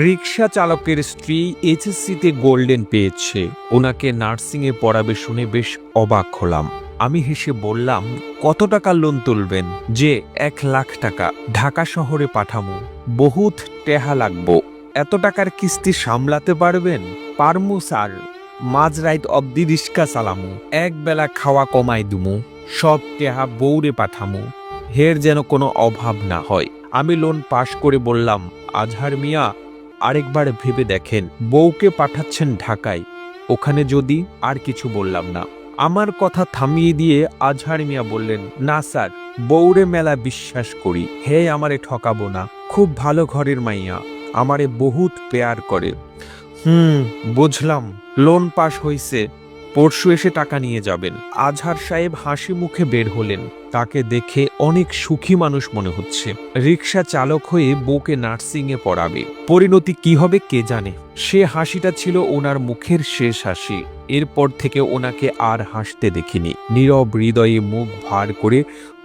রিক্সা চালকের স্ত্রী এইচএসসিতে গোল্ডেন পেয়েছে, ওনাকে নার্সিংয়ে পড়াবে শুনে বেশ অবাক হলাম। আমি হেসে বললাম, কত টাকা লোন তুলবেন? যে 1,00,000 টাকা, ঢাকা শহরে পাঠামু, বহুত টেহা লাগবো। এত টাকার কিস্তি সামলাতে পারবেন? পারমু স্যার, মাঝরাইত অব্দি রিক্সা চালামু, এক বেলা খাওয়া কমাই দুমু, সব টেহা বউরে পাঠামু, হের যেন কোনো অভাব না হয়। আমি লোন পাশ করে বললাম, আজহার মিয়া, আরেকবার ভেবে দেখেন, বউকে পাঠাচ্ছেন ঢাকায়, ওখানে যদি। আর কিছু বললাম না। আমার কথা থামিয়ে দিয়ে আজহার মিয়া বললেন, না স্যার, বউরে মেলা বিশ্বাস করি, হে আমারে ঠকাবো না, খুব ভালো ঘরের মাইয়া, আমারে বহুত পেয়ার করে। বুঝলাম, লোন পাশ হইছে, পরশু এসে টাকা নিয়ে যাবেন। আজহার সাহেব হাসি মুখে বের হলেন। তাকে দেখে অনেক সুখী মানুষ মনে হচ্ছে। রিক্সা চালক হয়ে বউকে নার্সিংয়ে পড়াবে, পরিণতি কি হবে কে জানে। সে হাসিটা ছিল ওনার মুখের শেষ হাসি। এরপর থেকে ওনাকে আর হাসতে দেখিনি। নীরব হৃদয়ে মুখ ভার করে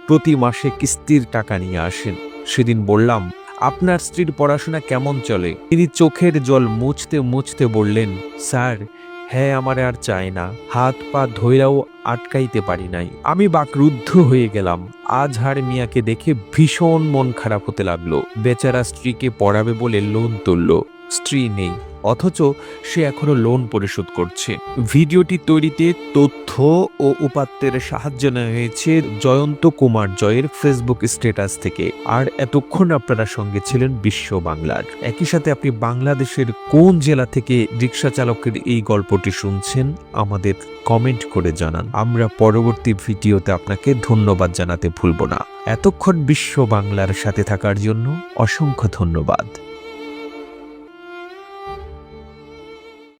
প্রতি মাসে কিস্তির টাকা নিয়ে আসেন। সেদিন বললাম, আপনার স্ত্রীর পড়াশোনা কেমন চলে? তিনি চোখের জল মুছতে মুছতে বললেন, স্যার, হ্যাঁ, আমারে আর চায় না, হাত পা ধইরাও আটকাইতে পারি নাই। আমি বাকরুদ্ধ হয়ে গেলাম। আজহার মিয়াকে দেখে ভীষণ মন খারাপ হতে লাগলো। বেচারা স্ত্রীকে পড়াবে বলে লোন তুলল, স্ত্রী নেই, অথচ সে এখনো লোন পরিশোধ করছে। ভিডিওটি তৈরিতে তথ্য ও উপাত্তের সাহায্য নেওয়া হয়েছে জয়ন্ত কুমার জয়ের ফেসবুক স্ট্যাটাস থেকে। আর এতক্ষণ আপনারা সঙ্গে ছিলেন বিশ্ব বাংলার। একই সাথে আপনি বাংলাদেশের কোন জেলা থেকে রিক্সা চালকের এই গল্পটি শুনছেন আমাদের কমেন্ট করে জানান। আমরা পরবর্তী ভিডিওতে আপনাকে ধন্যবাদ জানাতে ভুলব না। এতক্ষণ বিশ্ব বাংলার সাথে থাকার জন্য অসংখ্য ধন্যবাদ।